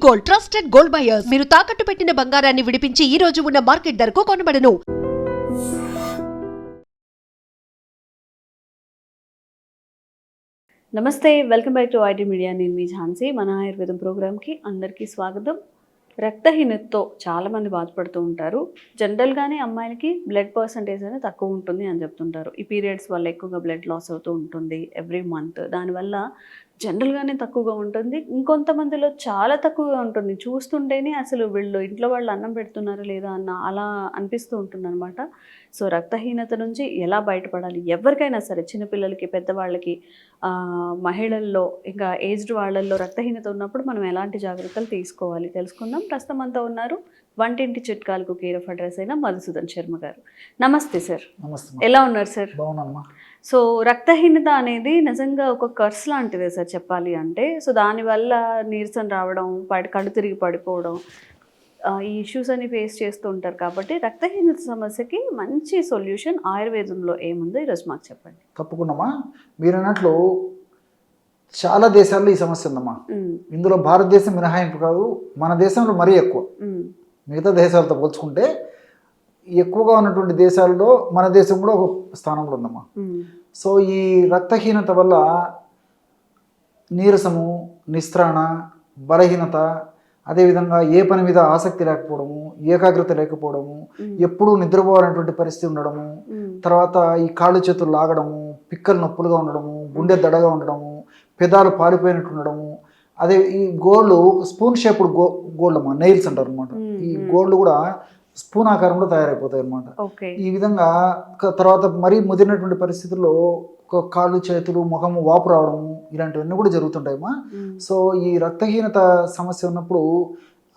Gold, trusted gold buyers. మీరు తాకట్టు పెట్టిన బంగారాన్ని విడిపించి ఈ రోజు ఉన్న మార్కెట్ ధరకు కొనబడను. నమస్తే, welcome back to IT media. నేను మీ ఝాన్సీ. మన ఆయుర్వేదం ప్రోగ్రామ్కి అందరికీ స్వాగతం. రక్తహీనతతో చాలామంది బాధపడుతూ ఉంటారు. జనరల్గానే అమ్మాయిలకి బ్లడ్ పర్సంటేజ్ అనేది తక్కువ ఉంటుంది అని చెప్తుంటారు. ఈ పీరియడ్స్ వల్ల ఎక్కువగా బ్లడ్ లాస్ అవుతూ ఉంటుంది ఎవ్రీ మంత్. దానివల్ల జనరల్గానే తక్కువగా ఉంటుంది. ఇంకొంతమందిలో చాలా తక్కువగా ఉంటుంది. చూస్తుంటేనే అసలు వీళ్ళు ఇంట్లో వాళ్ళు అన్నం పెడుతున్నారా లేదా అన్న అలా అనిపిస్తూ ఉంటుంది అనమాట. సో రక్తహీనత నుంచి ఎలా బయటపడాలి, ఎవరికైనా సరే, చిన్నపిల్లలకి, పెద్దవాళ్ళకి, మహిళల్లో, ఇంకా ఏజ్డ్ వాళ్ళల్లో రక్తహీనత ఉన్నప్పుడు మనం ఎలాంటి జాగ్రత్తలు తీసుకోవాలి తెలుసుకుందాం. ప్రస్తుతం అంతా ఉన్నారు వంటింటి చిట్కాలకు కేర్ ఆఫ్ అడ్రస్ అయిన మధుసూదన్ శర్మ గారు. నమస్తే సార్. నమస్తే. ఎలా ఉన్నారు సార్? బాగున్నామ్మా. సో రక్తహీనత అనేది నిజంగా ఒక కర్స్ లాంటిదే సార్ చెప్పాలి అంటే. సో దానివల్ల నీరసం రావడం, కళ్ళు తిరిగి పడిపోవడం, ఈ ఇష్యూస్ అన్ని ఫేస్ చేస్తూ ఉంటారు. కాబట్టి రక్తహీనత సమస్యకి మంచి సొల్యూషన్ ఆయుర్వేదంలో ఏముందో ఈరోజు మాకు చెప్పండి. తప్పకుండా. మీరు అన్నట్లు చాలా దేశాల్లో ఈ సమస్య ఉందమ్మా. ఇందులో భారతదేశం మినహాయింపు కాదు, మన దేశంలో మరీ ఎక్కువ. మిగతా దేశాలతో పోల్చుకుంటే ఎక్కువగా ఉన్నటువంటి దేశాల్లో మన దేశం కూడా ఒక స్థానంలో ఉందమ్మా. సో ఈ రక్తహీనత వల్ల నీరసము, నిస్త్రాణ, బలహీనత, అదేవిధంగా ఏ పని మీద ఆసక్తి లేకపోవడము, ఏకాగ్రత లేకపోవడము, ఎప్పుడూ నిద్రపోవాలనేటువంటి పరిస్థితి ఉండడము, తర్వాత ఈ కాళ్ళు చేతులు లాగడము, పిక్కలు నొప్పులుగా ఉండడము, గుండె దడగా ఉండడము, పెదాలు పారిపోయినట్టు ఉండడము, అదే ఈ గోళ్ళు స్పూన్ షేప్డ్ గోల్డ్ అమ్మా, నెయిల్స్ అంటారు అనమాట. ఈ గోల్డ్ కూడా స్పూన్ ఆకారంలో తయారైపోతాయి అనమాట. ఈ విధంగా తర్వాత మరీ ముదిరినటువంటి పరిస్థితుల్లో కాళ్ళు, చేతులు, ముఖము వాపు రావడము, ఇలాంటివన్నీ కూడా జరుగుతుంటాయమ్మా. సో ఈ రక్తహీనత సమస్య ఉన్నప్పుడు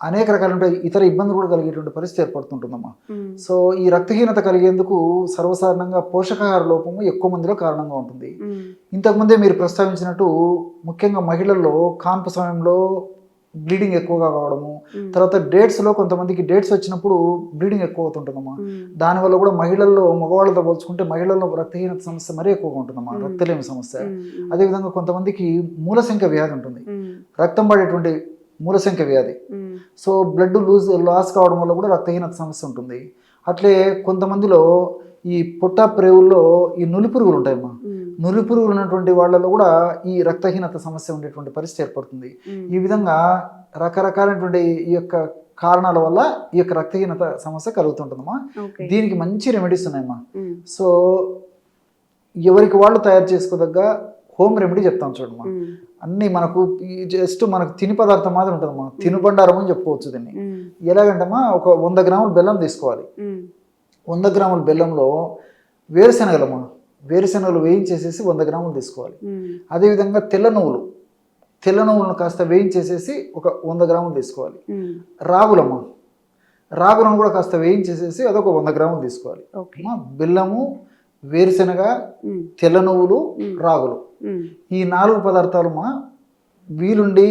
అనేక రకాల ఇతర ఇబ్బందులు కూడా కలిగేటువంటి పరిస్థితి ఏర్పడుతుంటుందమ్మా. సో ఈ రక్తహీనత కలిగేందుకు సర్వసాధారణంగా పోషకాహార లోపము ఎక్కువ మందిలో కారణంగా ఉంటుంది. ఇంతకుముందే మీరు ప్రస్తావించినట్టు ముఖ్యంగా మహిళల్లో కాన్పు సమయంలో బ్లీడింగ్ ఎక్కువగా కావడము, తర్వాత డేట్స్లో కొంతమందికి డేట్స్ వచ్చినప్పుడు బ్లీడింగ్ ఎక్కువ అవుతుంటుందమ్మా. దానివల్ల కూడా మహిళల్లో మగవాళ్ళతో పోల్చుకుంటే మహిళల్లో రక్తహీనత సమస్య మరీ ఎక్కువగా ఉంటుందమ్మా, రక్తలేమి సమస్య. అదేవిధంగా కొంతమందికి మూలశంక వ్యాధి ఉంటుంది, రక్తం పడేటువంటి మూలశంక వ్యాధి. సో బ్లడ్ లాస్ కావడం వల్ల కూడా రక్తహీనత సమస్య ఉంటుంది. అట్లే కొంతమందిలో ఈ పొట్ట ప్రేవుల్లో ఈ నులిపురుగులు ఉంటాయమ్మా. నులిపురుగులు ఉన్నటువంటి వాళ్ళలో కూడా ఈ రక్తహీనత సమస్య ఉండేటువంటి పరిస్థితి ఏర్పడుతుంది. ఈ విధంగా రకరకాలైనటువంటి ఈ యొక్క కారణాల వల్ల ఈ యొక్క రక్తహీనత సమస్య కలుగుతుంటుందమ్మా. దీనికి మంచి రెమెడీస్ ఉన్నాయమ్మా. సో ఎవరికి వాళ్ళు తయారు చేసుకోదగ్గ హోమ్ రెమెడీ చెప్తాం చూడమ్మా. అన్నీ మనకు జస్ట్ మనకు తిని పదార్థం మాత్రం ఉంటుందమ్మా, తినుబండారం అని చెప్పుకోవచ్చు దీన్ని. ఎలాగంటమ్మా, ఒక 100 గ్రాముల బెల్లం తీసుకోవాలి. 100 గ్రాముల బెల్లంలో వేరుశనగలమ్మా, వేరుశనగలు వేయించేసేసి 100 గ్రాములు తీసుకోవాలి. అదేవిధంగా తెల్ల నువ్వులను కాస్త వేయించేసేసి ఒక 100 గ్రాములు తీసుకోవాలి. రాగులమ్మా, రాగులను కూడా కాస్త వేయించేసేసి అదొక 100 గ్రాములు తీసుకోవాలి. బెల్లము, వేరుశనగ, తెల్ల నువ్వులు, రాగులు, ఈ 4 పదార్థాలమ్మా వీలుండి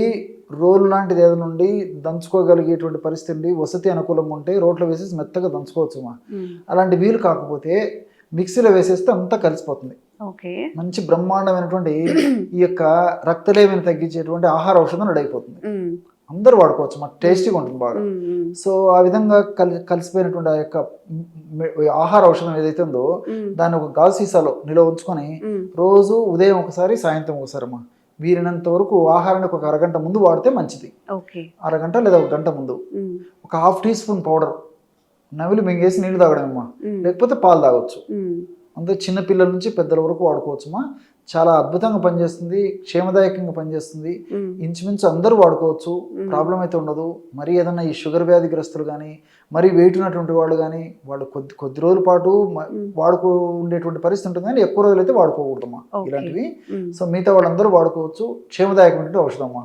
రోలు లాంటిది ఏదో నుండి దంచుకోగలిగేటువంటి పరిస్థితి ఉండి వసతి అనుకూలంగా ఉంటే రోట్లో వేసేసి మెత్తగా దంచుకోవచ్చుమా. అలాంటి వీలు కాకపోతే మిక్సీలో వేసేస్తే అంతా కలిసిపోతుంది. మంచి బ్రహ్మాండమైనటువంటి ఈ యొక్క రక్తలేమిని తగ్గించేటువంటి ఆహార ఔషధం రెడీ అయిపోతుంది. అందరూ వాడుకోవచ్చు, మా టేస్టీగా ఉంటుంది బాగా. సో ఆ విధంగా కలిసిపోయినటువంటి ఆ యొక్క ఆహార ఔషధం ఏదైతే ఉందో దాన్ని ఒక గాజు సీసాలో నిల్వ ఉంచుకొని రోజు ఉదయం ఒకసారి, సాయంత్రం ఒకసారి అమ్మా, వీరినంత వరకు ఆహారానికి ఒక అరగంట ముందు వాడితే మంచిది. అరగంట లేదా 1 గంట ముందు ఒక 1/2 టీ స్పూన్ పౌడర్ నవిలి మింగేసి నీళ్ళు తాగడమమ్మా, లేకపోతే పాలు తాగొచ్చు. అంతే, చిన్న పిల్లల నుంచి పెద్దల వరకు వాడుకోవచ్చుమా. చాలా అద్భుతంగా పనిచేస్తుంది, క్షేమదాయకంగా పనిచేస్తుంది. ఇంచుమించు అందరూ వాడుకోవచ్చు, ప్రాబ్లం అయితే ఉండదు. మరి ఏదన్నా ఈ షుగర్ వ్యాధిగ్రస్తులు కానీ, మరి వెయిట్ ఉన్నటువంటి వాళ్ళు కానీ, వాళ్ళు కొద్ది రోజుల పాటు వాడుకో ఉండేటువంటి పరిస్థితి ఉంటుంది, కానీ ఎక్కువ రోజులు అయితే వాడుకోకూడదమ్మా ఇలాంటివి. సో మిగతా వాళ్ళందరూ వాడుకోవచ్చు, క్షేమదాయకమైనటువంటి ఔషధమ్మా,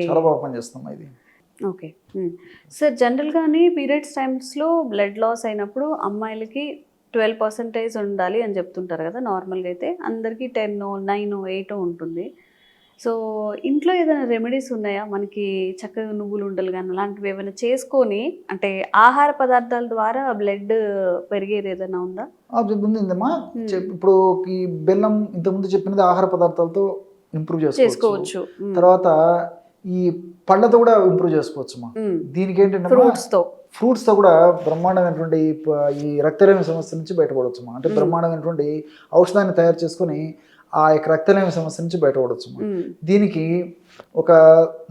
చాలా బాగా పనిచేస్తుందమ్మా ఇది. ఓకే సార్, జనరల్గానే పీరియడ్స్ టైమ్స్లో బ్లడ్ లాస్ అయినప్పుడు అమ్మాయిలకి 12% ఉండాలి అని చెప్తుంటారు కదా. నార్మల్గా అయితే అందరికీ 10, 9, 8 ఉంటుంది. సో ఇంట్లో ఏదైనా రెమెడీస్ ఉన్నాయా మనకి? చక్కగా నువ్వులు ఉండలు కానీ అలాంటివి ఏమైనా చేసుకొని, అంటే ఆహార పదార్థాల ద్వారా బ్లడ్ పెరిగేది ఏదైనా ఉందా? ఉందమ్మా. ఇప్పుడు ఈ బెల్లం ఇంతకుముందు చెప్పినది ఆహార పదార్థాలతో ఇంప్రూవ్ చేసుకోవచ్చు. తర్వాత ఈ పళ్ళతో కూడా ఇంప్రూవ్ చేసుకోవచ్చుమా. దీనికి ఏంటంటే ఫ్రూట్స్తో కూడా బ్రహ్మాండమైనటువంటి ఈ రక్తలేమి సమస్య నుంచి బయటపడవచ్చుమా. అంటే బ్రహ్మాండమైనటువంటి ఔషధాన్ని తయారు చేసుకొని ఆ యొక్క రక్తలేమి సమస్య నుంచి బయటపడవచ్చుమా. దీనికి ఒక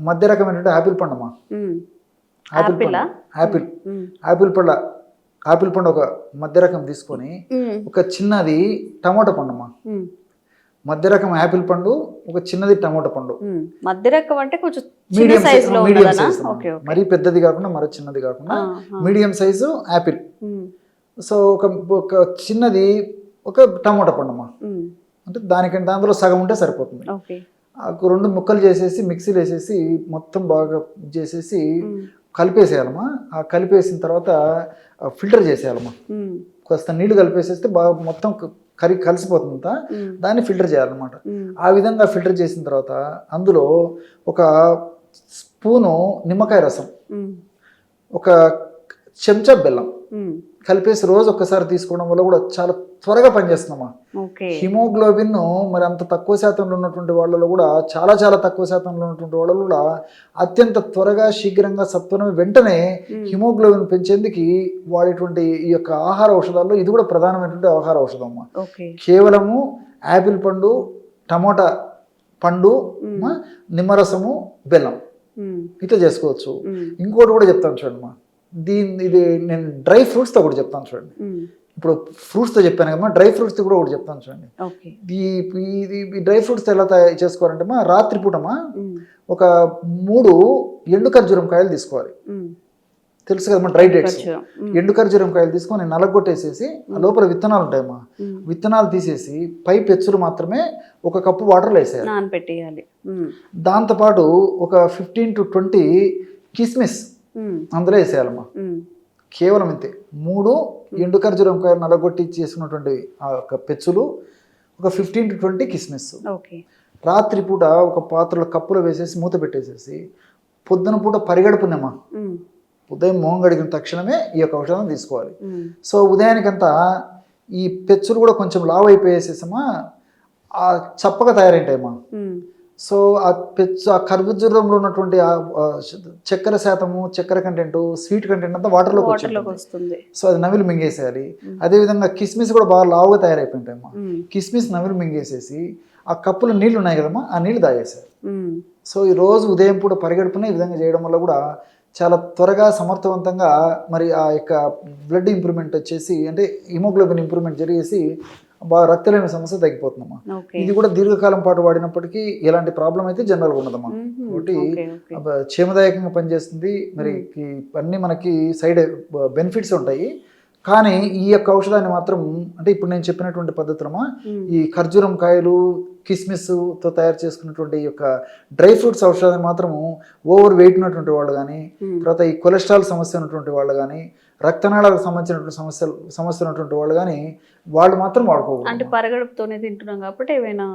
మధ్య రకమైనటువంటి యాపిల్ పండుమా. యాపిల్ పండు ఒక మధ్య రకం తీసుకొని ఒక చిన్నది టమాటో పండుమా. మధ్య రకం యాపిల్ పండు, ఒక చిన్నది టమాటో పండు. మధ్య రకం అంటే కొంచెం మీడియం సైజ్, మరీ పెద్దది కాకుండా మరీ చిన్నది కాకుండా మీడియం సైజు యాపిల్. సో ఒక చిన్నది ఒక టమాటో పండుమా. అంటే దానికంటే అందులో సగం ఉంటే సరిపోతుంది. రెండు ముక్కలు చేసేసి మిక్సీలో వేసేసి మొత్తం బాగా చేసేసి కలిపేసేయాలమ్మా. ఆ కలిపేసిన తర్వాత ఫిల్టర్ చేసేయాలమ్మా. కాస్త నీళ్లు కలిపేసేస్తే బాగా మొత్తం కలిసిపోతుందంతా, దాన్ని ఫిల్టర్ చేయాలన్నమాట. ఆ విధంగా ఫిల్టర్ చేసిన తర్వాత అందులో ఒక స్పూను నిమ్మకాయ రసం, ఒక చెంచా బెల్లం కలిపేసి రోజు ఒక్కసారి తీసుకోవడం వల్ల కూడా చాలా త్వరగా పనిచేస్తుందమ్మా. హిమోగ్లోబిన్ మరి అంత తక్కువ శాతంలో ఉన్నటువంటి వాళ్ళలో కూడా చాలా చాలా తక్కువ శాతంలో ఉన్నటువంటి వాళ్ళలో కూడా అత్యంత త్వరగా శీఘ్రంగా సత్వరం వెంటనే హిమోగ్లోబిన్ పెంచేందుకు వాడేటువంటి ఈ యొక్క ఆహార ఔషధాల్లో ఇది కూడా ప్రధానమైనటువంటి ఆహార ఔషధం అమ్మా. కేవలము యాపిల్ పండు, టమోటా పండు, నిమ్మరసము, బెల్లం ఇట్లా చేసుకోవచ్చు. ఇంకోటి కూడా చెప్తాను చూడండి అమ్మా. ఇది నేను డ్రై ఫ్రూట్స్తో కూడా చెప్తాను చూడండి. ఇప్పుడు ఫ్రూట్స్తో చెప్పాను కదమ్మా, డ్రై ఫ్రూట్స్తో కూడా ఒకటి చెప్తాను చూడండి. ఈ డ్రై ఫ్రూట్స్ ఎలా చేసుకోవాలంటే అమ్మా, రాత్రిపూటమ్మా ఒక 3 ఎండు ఖర్జూరం కాయలు తీసుకోవాలి. తెలుసు కదమ్మా, డ్రై డేట్స్. ఎండు ఖర్జూరం కాయలు తీసుకొని నలగొట్టేసేసి ఆ లోపల విత్తనాలు ఉంటాయమ్మా. విత్తనాలు తీసేసి పై పెచ్చులు మాత్రమే 1 కప్పు వాటర్లో వేసేయాలి. దాంతోపాటు ఒక 15 to 20 కిస్మిస్ అందులో వేసేయాలమ్మా. కేవలం ఇంతే. 3 ఎండు ఖర్జూరం కాయలు నలగొట్టి చేసుకున్నటువంటి ఆ యొక్క పెచ్చులు, ఒక 15 to 20 కిస్మిస్. రాత్రిపూట ఒక పాత్రలో కప్పులో వేసేసి మూత పెట్టేసేసి పొద్దున పూట పరిగడుపునేమ్మా. ఉదయం మొహం గడిగిన తక్షణమే ఈ యొక్క ఔషధం తీసుకోవాలి. సో ఉదయానికంతా ఈ పెచ్చులు కూడా కొంచెం లావు అయిపోయేసేసమ్మా, ఆ చప్పగా తయారైంటాయమ్మా. సో ఆ ఖర్జూరంలో ఉన్నటువంటి చక్కెర శాతము, చక్కెర కంటెంట్, స్వీట్ కంటెంట్ అంతా వాటర్లోకి వస్తుంది. సో అది నవిలు మింగేసేయాలి. అదేవిధంగా కిస్మిస్ కూడా బాగా లావుగా తయారైపోయింటాయమ్మా. కిస్మిస్ నవిలు మింగేసేసి ఆ కప్పులో నీళ్లు ఉన్నాయి కదమ్మా, ఆ నీళ్లు తాగేసారు. సో ఈ రోజు ఉదయం పూట పరిగెడుపునే ఈ విధంగా చేయడం వల్ల కూడా చాలా త్వరగా సమర్థవంతంగా మరి ఆ యొక్క బ్లడ్ ఇంప్రూవ్మెంట్ వచ్చేసి, అంటే హిమోగ్లోబిన్ ఇంప్రూవ్మెంట్ జరిగేసి బాగా రక్తలేమి సమస్య తగ్గిపోతుందమ్మా. ఇది కూడా దీర్ఘకాలం పాటు వాడినప్పటికీ ఎలాంటి ప్రాబ్లం అయితే జనరల్గా ఉండదమ్మా. ఒకటి క్షేమదాయకంగా పనిచేస్తుంది. మరి అన్నీ మనకి సైడ్ బెనిఫిట్స్ ఉంటాయి. కానీ ఈ యొక్క ఔషధాన్ని మాత్రం, అంటే ఇప్పుడు నేను చెప్పినటువంటి పద్ధతులమా, ఈ ఖర్జూరం కాయలు, కిస్మిస్తో తయారు చేసుకున్నటువంటి ఈ యొక్క డ్రై ఫ్రూట్స్ ఔషధాన్ని మాత్రము ఓవర్ వెయిట్ ఉన్నటువంటి వాళ్ళు కానీ, తర్వాత ఈ కొలెస్ట్రాల్ సమస్య ఉన్నటువంటి వాళ్ళు కానీ, రక్తనాళాలకు సంబంధించినటువంటి సమస్య ఉన్నటువంటి వాళ్ళు కానీ వాళ్ళు మాత్రం వాడుకోకూడదు. అంటే పరగడుపుతోనే తింటున్నాం కాబట్టి ఏమైనా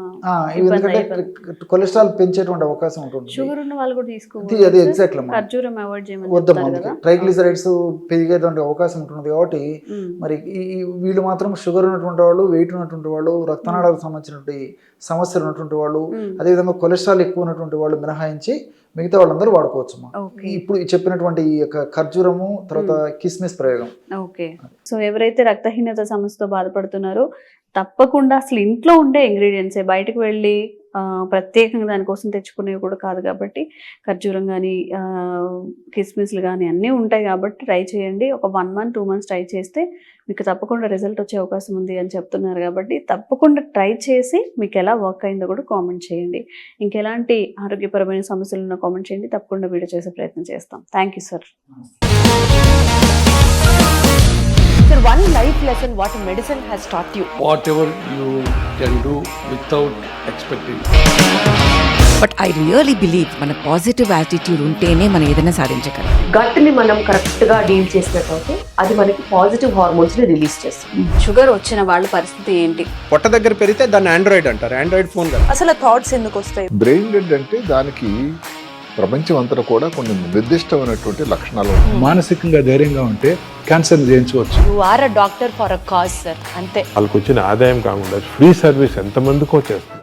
కొలెస్ట్రాల్ పెంచేటువంటి అవకాశం ఉంటుంది. షుగర్ ఉన్న వాళ్ళు కూడా తీసుకోవాలి. అది ఎగ్జాక్ట్లీ ఖర్జూరం అవాయిడ్ చేయమని వద్దమ్మా. ట్రైగ్లిసరైడ్స్ పెరిగేటువంటి అవకాశం ఉంటుంది కాబట్టి మరి వీళ్ళు మాత్రం షుగర్ ఉన్నటువంటి వాళ్ళు, వెయిట్ ఉన్నటువంటి వాళ్ళు, రక్తనాళాలకు సంబంధించినటువంటి సమస్యలు ఉన్నటువంటి వాళ్ళు, అదేవిధంగా కొలెస్ట్రాల్ ఎక్కువ ఉన్నటువంటి వాళ్ళు మినహాయించి మిగతా వాళ్ళందరూ వాడుకోవచ్చు. ఇప్పుడు చెప్పినటువంటి ఈ యొక్క ఖర్జూరము, తర్వాత కిస్మిస్ ప్రయోగం. ఓకే. సో ఎవరైతే రక్తహీనత సమస్యతో బాధపడుతున్నారో తప్పకుండా అసలు ఇంట్లో ఉండే ఇంగ్రీడియంట్సే, బయటకు వెళ్ళి ప్రత్యేకంగా దానికోసం తెచ్చుకునేవి కూడా కాదు కాబట్టి ఖర్జూరం కానీ కిస్మిస్లు కానీ అన్నీ ఉంటాయి కాబట్టి ట్రై చేయండి. ఒక 1 month 2 months ట్రై చేస్తే మీకు తప్పకుండా రిజల్ట్ వచ్చే అవకాశం ఉంది అని చెప్తున్నారు కాబట్టి తప్పకుండా ట్రై చేసి మీకు ఎలా వర్క్ అయిందో కూడా కామెంట్ చేయండి. ఇంకెలాంటి ఆరోగ్యపరమైన సమస్యలు ఉన్న కామెంట్ చేయండి. తప్పకుండా వీడియో చేసే ప్రయత్నం చేస్తాం. Thank you sir. Sir, one life lesson what medicine has taught you. Whatever you can do without expecting. But I really believe మన పాజిటివ్ యాటిట్యూడ్ ఉంటేనే మనం ఏదైనా సాధించగలం. గట్ని మనం కరెక్ట్గా డీల్ చేసినట్లయితే అది మనకి పాజిటివ్ హార్మోన్స్ని రిలీజ్ చేస్తుంది. షుగర్ వచ్చిన వాళ్ళ పరిస్థితి ఏంటి? పొట్ట దగ్గర పెరిగితే దాన్ని ఆండ్రాయిడ్ అంటారు. ఆండ్రాయిడ్ ఫోన్ కదా. అసలు థాట్స్ ఎందుకు వస్తాయి? బ్రెయిన్ డెడ్ అంటే దానికి ప్రపంచం అంతా కూడా కొన్ని నిర్దిష్టమైనటువంటి లక్షణాలు. మానసికంగా ధైర్యంగా ఉంటే క్యాన్సర్ జయించవచ్చు. You are a doctor for a cause, sir. అంతే. వాళ్ళకి వచ్చిన ఆదాయం కాకుండా ఫ్రీ సర్వీస్ ఎంతమందికో చేస్తారు.